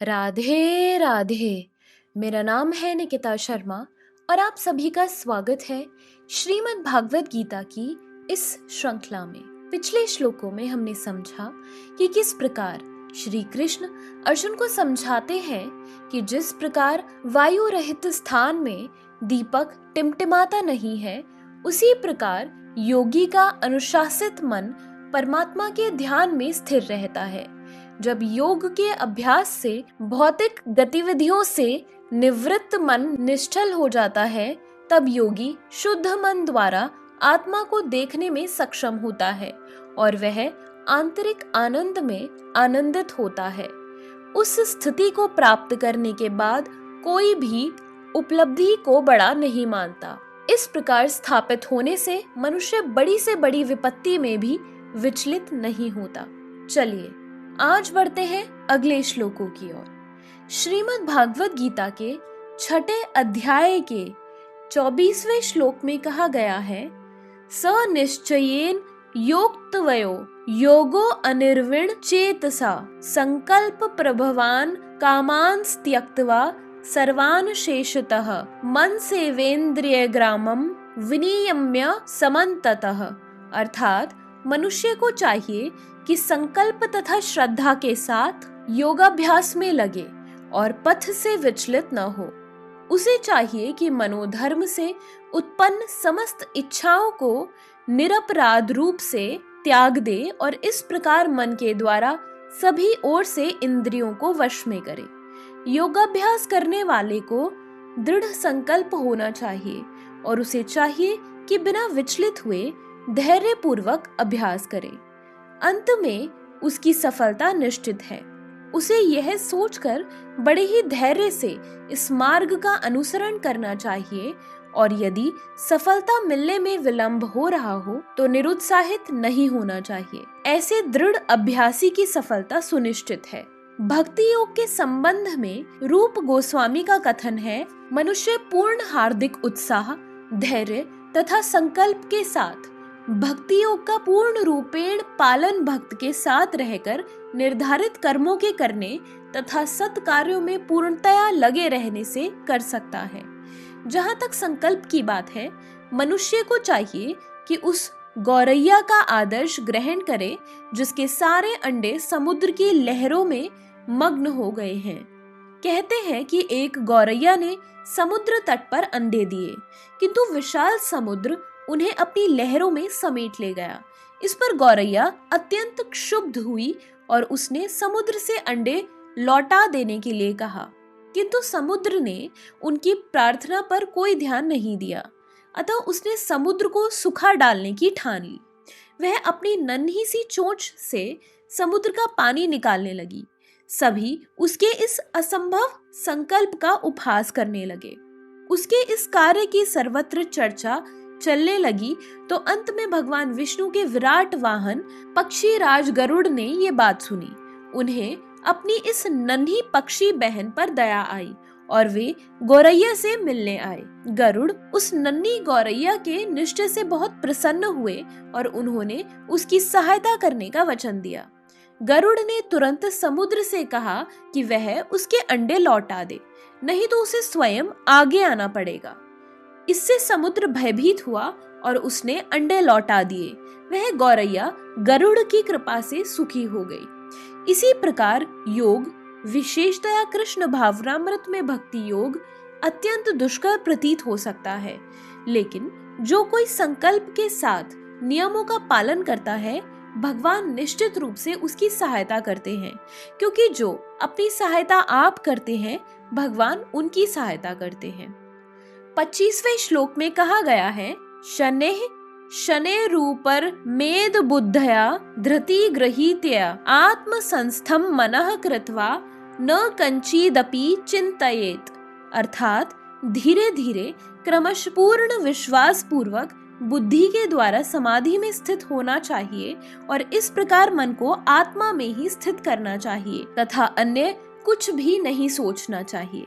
राधे राधे। मेरा नाम है निकिता शर्मा और आप सभी का स्वागत है श्रीमद् भागवत गीता की इस श्रृंखला में। पिछले श्लोकों में हमने समझा कि किस प्रकार श्री कृष्ण अर्जुन को समझाते हैं कि जिस प्रकार वायु रहित स्थान में दीपक टिमटिमाता नहीं है, उसी प्रकार योगी का अनुशासित मन परमात्मा के ध्यान में स्थिर रहता है। जब योग के अभ्यास से भौतिक गतिविधियों से निवृत्त मन निश्चल हो जाता है, तब योगी शुद्ध मन द्वारा आत्मा को देखने में सक्षम होता है और वह आंतरिक आनंद में आनंदित होता है। उस स्थिति को प्राप्त करने के बाद कोई भी उपलब्धि को बड़ा नहीं मानता। इस प्रकार स्थापित होने से मनुष्य बड़ी से बड़ी विपत्ति में भी विचलित नहीं होता। चलिए आज बढ़ते हैं अगले श्लोकों की ओर। श्रीमद् भागवत गीता के 6 अध्याय के 24वें श्लोक में कहा गया है, स निश्चयेन योक्तवयो योगो अनिर्विण चेतसा संकल्प प्रभवान कामान त्यक्त्वा सर्वान शेषतः मन सेवेन्द्रिय ग्रामम विनियम्य समन्ततः। अर्थात मनुष्य को चाहिए कि संकल्प तथा श्रद्धा के साथ योगाभ्यास में लगे और पथ से विचलित न हो। उसे चाहिए कि मनोधर्म से उत्पन्न समस्त इच्छाओं को निरपराध रूप से त्याग दे और इस प्रकार मन के द्वारा सभी ओर से इंद्रियों को वश में करे। योगाभ्यास करने वाले को दृढ़ संकल्प होना चाहिए और उसे चाहिए कि बिना विचलित हुए धैर्य पूर्वक अभ्यास करे। अंत में उसकी सफलता निश्चित है। उसे यह सोचकर बड़े ही धैर्य से इस मार्ग का अनुसरण करना चाहिए और यदि सफलता मिलने में विलंब हो रहा हो तो निरुत्साहित नहीं होना चाहिए। ऐसे दृढ़ अभ्यासी की सफलता सुनिश्चित है। भक्ति योग के संबंध में रूप गोस्वामी का कथन है, मनुष्य पूर्ण हार्दिक उत्साह, धैर्य तथा संकल्प के साथ भक्ति योग का पूर्ण रूपेण पालन भक्त के साथ रहकर निर्धारित कर्मों के करने तथा सत्कार्यों में पूर्णतया लगे रहने से कर सकता है। जहाँ तक संकल्प की बात है, मनुष्य को चाहिए कि उस गौरैया का आदर्श ग्रहण करे जिसके सारे अंडे समुद्र की लहरों में मग्न हो गए हैं। कहते हैं कि एक गौरैया ने समुद्र तट पर अंडे दिए, किंतु विशाल समुद्र उन्हें अपनी लहरों में समेट ले गया। इस पर गौरैया अत्यंत क्षुब्ध हुई और उसने समुद्र से अंडे लौटा देने के लिए कहा, किंतु समुद्र ने उनकी प्रार्थना पर कोई ध्यान नहीं दिया। अतः उसने समुद्र को सुखा डालने की ठान ली। वह अपनी नन्ही सी चोंच से समुद्र का पानी निकालने लगी। सभी उसके इस असंभव संकल्प का उपहास करने लगे। उसके इस कार्य की सर्वत्र चर्चा चलने लगी तो अंत में भगवान विष्णु के विराट वाहन पक्षी राज गरुड़ ने ये बात सुनी। उन्हें अपनी इस नन्ही पक्षी बहन पर दया आई और वे गौरैया से मिलने आए। गरुड़ उस नन्ही गौरैया के निश्चय से बहुत प्रसन्न हुए और उन्होंने उसकी सहायता करने का वचन दिया। गरुड़ ने तुरंत समुद्र से कहा कि वह उसके अंडे लौटा दे, नहीं तो उसे स्वयं आगे आना पड़ेगा। इससे समुद्र भयभीत हुआ और उसने अंडे लौटा दिए। वह गौरैया गरुड़ की कृपा से सुखी हो गई। इसी प्रकार योग, विशेषतया कृष्ण भावनामृत में भक्ति योग, अत्यंत दुष्कर प्रतीत हो सकता है, लेकिन जो कोई संकल्प के साथ नियमों का पालन करता है, भगवान निश्चित रूप से उसकी सहायता करते हैं, क्योंकि जो अपनी सहायता आप करते हैं, भगवान उनकी सहायता करते हैं। 25वें श्लोक में कहा गया है, शनेः शने रूपर मेद बुद्धया धृति गृहीत्या आत्म संस्थम मनः कृत्वा न कंचिदपि चिंतयेत। अर्थात धीरे धीरे क्रमश पूर्ण विश्वास पूर्वक बुद्धि के द्वारा समाधि में स्थित होना चाहिए और इस प्रकार मन को आत्मा में ही स्थित करना चाहिए तथा अन्य कुछ भी नहीं सोचना चाहिए।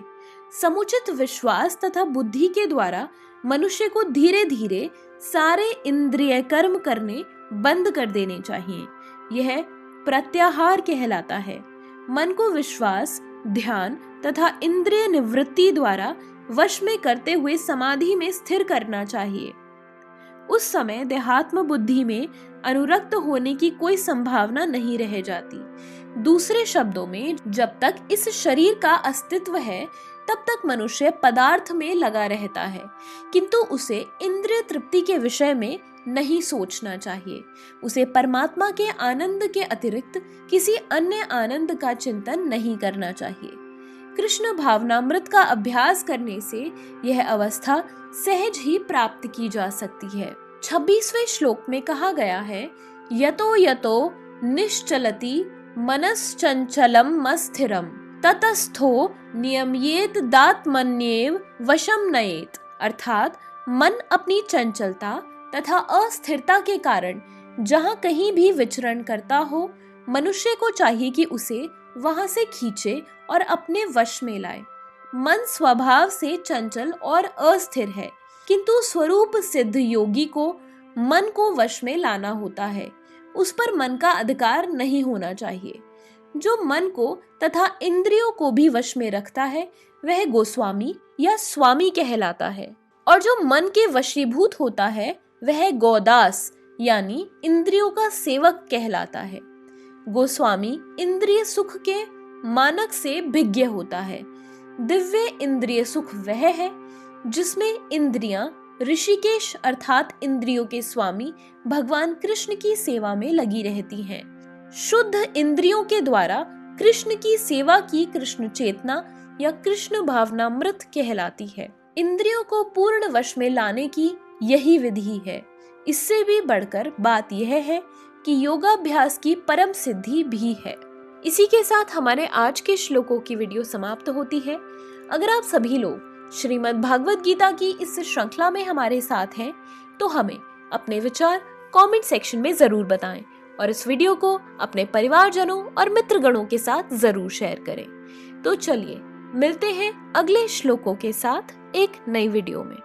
समुचित विश्वास तथा बुद्धि के द्वारा मनुष्य को धीरे धीरे सारे इंद्रिय कर्म करने बंद कर देने चाहिए। यह प्रत्याहार कहलाता है। मन को विश्वास ध्यान तथा इंद्रिय निवृत्ति द्वारा वश में करते हुए समाधि में स्थिर करना चाहिए। उस समय देहात्म बुद्धि में अनुरक्त होने की कोई संभावना नहीं रह जाती। दूसरे शब्दों में, जब तक इस शरीर का अस्तित्व है तब तक मनुष्य पदार्थ में लगा रहता है, किंतु उसे इंद्रिय तृप्ति के विषय में नहीं सोचना चाहिए। उसे परमात्मा के आनंद के अतिरिक्त किसी अन्य आनंद का चिंतन नहीं करना चाहिए। कृष्ण भावनामृत का अभ्यास करने से यह अवस्था सहज ही प्राप्त की जा सकती है। 26वें श्लोक में कहा गया है, यतो यतो निश्चलति मनश्चंचलम मस्थिरम ततस्थो नियम्येत दात्मन्येव वशम नयेत। अर्थात मन अपनी चंचलता तथा अस्थिरता के कारण जहाँ कहीं भी विचरण करता हो, मनुष्य को चाहिए कि उसे वहां से खींचे और अपने वश में लाए। मन स्वभाव से चंचल और अस्थिर है, किंतु स्वरूप सिद्ध योगी को मन को वश में लाना होता है। उस पर मन का अधिकार नहीं होना चाहिए। जो मन को तथा इंद्रियों को भी वश में रखता है वह गोस्वामी या स्वामी कहलाता है, और जो मन के वशीभूत होता है वह गोदास यानी इंद्रियों का सेवक कहलाता है। गोस्वामी इंद्रिय सुख के मानक से भिज्ञ होता है। दिव्य इंद्रिय सुख वह है जिसमें इंद्रियां ऋषिकेश अर्थात इंद्रियों के स्वामी भगवान कृष्ण की सेवा में लगी रहती हैं। शुद्ध इंद्रियों के द्वारा कृष्ण की सेवा की कृष्ण चेतना या कृष्ण भावनामृत कहलाती है। इंद्रियों को पूर्ण वश में लाने की यही विधि है। इससे भी बढ़कर बात यह है कि योगाभ्यास की परम सिद्धि भी है। इसी के साथ हमारे आज के श्लोकों की वीडियो समाप्त होती है। अगर आप सभी लोग श्रीमद् भागवत गीता की इस श्रृंखला में हमारे साथ हैं तो हमें अपने विचार कमेंट सेक्शन में जरूर बताएं और इस वीडियो को अपने परिवारजनों और मित्रगणों के साथ जरूर शेयर करें। तो चलिए मिलते हैं अगले श्लोकों के साथ एक नई वीडियो में।